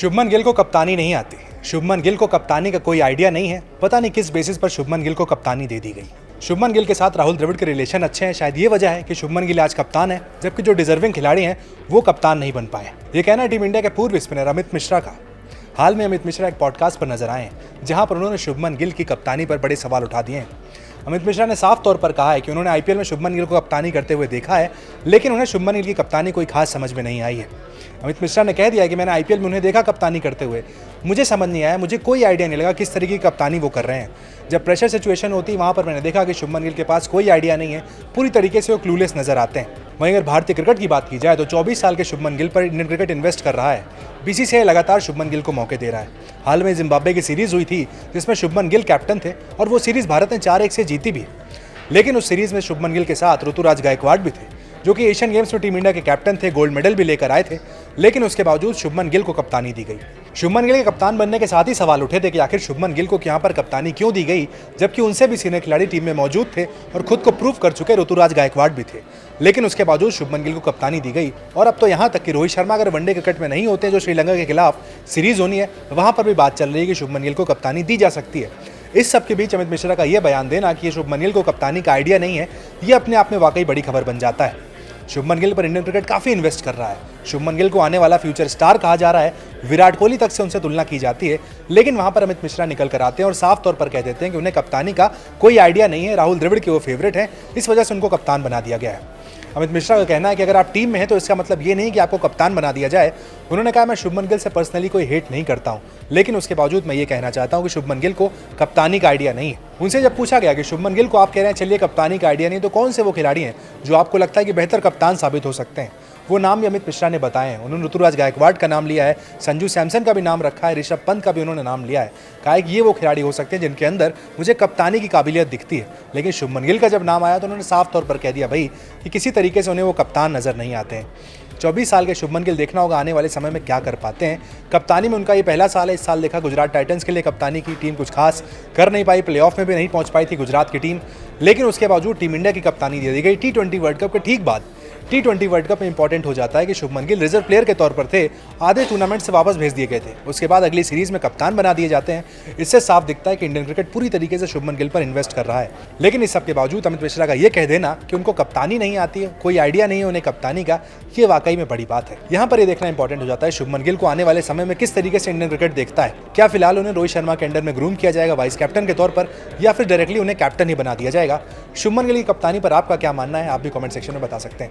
शुभमन गिल को कप्तानी नहीं आती। शुभमन गिल को कप्तानी का कोई आइडिया नहीं है। पता नहीं किस बेसिस पर शुभमन गिल को कप्तानी दे दी गई। शुभमन गिल के साथ राहुल द्रविड़ के रिलेशन अच्छे हैं, शायद ये वजह है कि शुभमन गिल आज कप्तान है, जबकि जो डिजर्विंग खिलाड़ी हैं वो कप्तान नहीं बन पाए। ये कहना है टीम इंडिया के पूर्व स्पिनर अमित मिश्रा का। हाल में अमित मिश्रा एक पॉडकास्ट पर नजर आए हैं, जहां पर उन्होंने शुभमन गिल की कप्तानी पर बड़े सवाल उठा दिए हैं। अमित मिश्रा ने साफ तौर पर कहा है कि उन्होंने आईपीएल में शुभमन गिल को कप्तानी करते हुए देखा है, लेकिन उन्हें शुभमन गिल की कप्तानी कोई खास समझ में नहीं आई है। अमित मिश्रा ने कह दिया कि मैंने आईपीएल में उन्हें देखा कप्तानी करते हुए, मुझे समझ नहीं आया, मुझे कोई आइडिया नहीं लगा किस तरीके की कप्तानी वो कर रहे हैं। जब प्रेशर सिचुएशन होती है वहाँ पर मैंने देखा कि शुभमन गिल के पास कोई आइडिया नहीं है, पूरी तरीके से वो क्लूलेस नजर आते हैं। वहीं अगर भारतीय क्रिकेट की बात की जाए तो 24 साल के शुभमन गिल पर इंडियन क्रिकेट इन्वेस्ट कर रहा है। बीसीसीआई लगातार शुभमन गिल को मौके दे रहा है। हाल में जिम्बाब्वे की सीरीज हुई थी जिसमें शुभमन गिल कैप्टन थे और वो सीरीज भारत ने 4-1 से जीती भी। लेकिन उस सीरीज में शुभमन गिल के साथ ऋतुराज गायकवाड़ भी थे, जो कि एशियन गेम्स में टीम इंडिया के कैप्टन थे, गोल्ड मेडल भी लेकर आए थे। लेकिन उसके बावजूद शुभमन गिल को कप्तानी दी गई। शुभमन गिल के कप्तान बनने के साथ ही सवाल उठे थे कि आखिर शुभमन गिल को यहाँ पर कप्तानी क्यों दी गई, जबकि उनसे भी सीनियर खिलाड़ी टीम में मौजूद थे और खुद को प्रूव कर चुके ऋतुराज गायकवाड़ भी थे। लेकिन उसके बावजूद शुभमन गिल को कप्तानी दी गई। और अब तो यहाँ तक कि रोहित शर्मा अगर वनडे क्रिकेट में नहीं होते, जो श्रीलंका के खिलाफ सीरीज होनी है, वहाँ पर भी बात चल रही है कि शुभमन गिल को कप्तानी दी जा सकती है। इस सब के बीच अमित मिश्रा का यह बयान देना कि ये शुभमन गिल को कप्तानी का आइडिया नहीं है, ये अपने आप में वाकई बड़ी खबर बन जाता है। शुभमन गिल पर इंडियन क्रिकेट काफी इन्वेस्ट कर रहा है। शुभमन गिल को आने वाला फ्यूचर स्टार कहा जा रहा है। विराट कोहली तक से उनसे तुलना की जाती है। लेकिन वहां पर अमित मिश्रा निकल कर आते हैं और साफ तौर पर कह देते हैं कि उन्हें कप्तानी का कोई आइडिया नहीं है। राहुल द्रविड़ के वो फेवरेट हैं, इस वजह से उनको कप्तान बना दिया गया है। अमित मिश्रा का कहना है कि अगर आप टीम में हैं तो इसका मतलब ये नहीं कि आपको कप्तान बना दिया जाए। उन्होंने कहा, मैं शुभमन गिल से पर्सनली कोई हेट नहीं करता हूं, लेकिन उसके बावजूद मैं ये कहना चाहता हूं कि शुभमन गिल को कप्तानी का आइडिया नहीं है। उनसे जब पूछा गया कि शुभमन गिल को आप कह रहे हैं चलिए कप्तानी का आइडिया नहीं, तो कौन से वो खिलाड़ी हैं जो आपको लगता है कि बेहतर कप्तान साबित हो सकते हैं, वो नाम भी अमित मिश्रा ने बताए हैं। उन्होंने ऋतुराज गायकवाड़ का नाम लिया है, संजू सैमसन का भी नाम रखा है, ऋषभ पंत का भी उन्होंने नाम लिया है। कहा है कि ये वो खिलाड़ी हो सकते हैं जिनके अंदर मुझे कप्तानी की काबिलियत दिखती है। लेकिन शुभमन गिल का जब नाम आया तो उन्होंने साफ तौर पर कह दिया भाई कि किसी तरीके से उन्हें वो कप्तान नजर नहीं आते हैं। 24 साल के शुभमन गिल, देखना होगा आने वाले समय में क्या कर पाते हैं। कप्तानी में उनका ये पहला साल है। इस साल देखा गुजरात टाइटंस के लिए कप्तानी की, टीम कुछ खास कर नहीं पाई, प्लेऑफ में भी नहीं पहुंच पाई थी गुजरात की टीम। लेकिन उसके बावजूद टीम इंडिया की कप्तानी दे दी गई। T20 वर्ल्ड कप के ठीक बाद T20 वर्ल्ड कप में इंपॉर्टेंट हो जाता है कि शुभमन गिल रिजर्व प्लेयर के तौर पर थे, आधे टूर्नामेंट से वापस भेज दिए गए थे, उसके बाद अगली सीरीज में कप्तान बना दिए जाते हैं। इससे साफ दिखता है कि इंडियन क्रिकेट पूरी तरीके से शुभमन गिल पर इन्वेस्ट कर रहा है। लेकिन इस सब के बावजूद अमित मिश्रा का ये कह देना कि उनको कप्तानी नहीं आती है, कोई आइडिया नहीं है उन्हें कप्तानी का, ये वाकई में बड़ी बात है। यहाँ पर ये देखना इंपॉर्टेंट हो जाता है शुभमन गिल को आने वाले समय में किस तरीके से इंडियन क्रिकेट देखता है। क्या फिलहाल उन्हें रोहित शर्मा के अंडर में ग्रूम किया जाएगा वाइस कैप्टन के तौर पर, या फिर डायरेक्टली उन्हें कैप्टन ही बना दिया जाएगा। शुभमन गिल की कप्तानी पर आपका क्या मानना है, आप भी कमेंट सेक्शन में बता सकते हैं।